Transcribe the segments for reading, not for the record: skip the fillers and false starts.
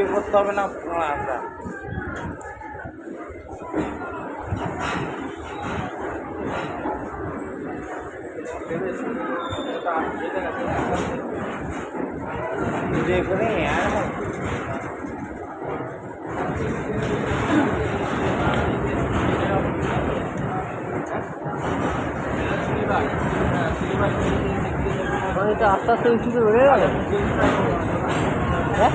Video করতে হবে না আমরা ভিডিও করে এটা আস্তে আস্তে ইউটিউবে বেড়ে গেল, হ্যাঁ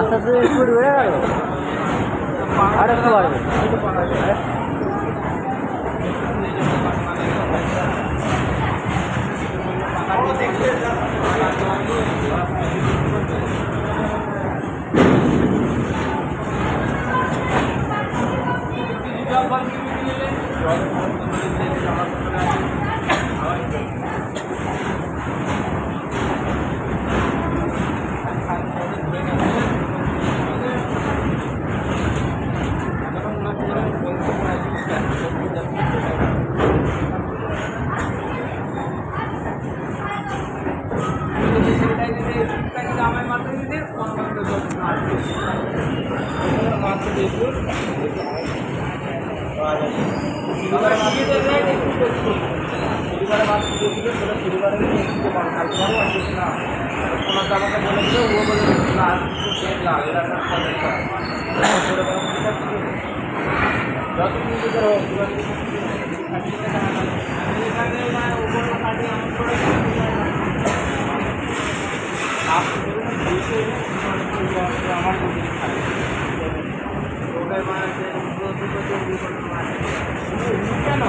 আস্তে আস্তে ইউটিউবে বেড়ে গেল, আর একটু বাড়বে। কেন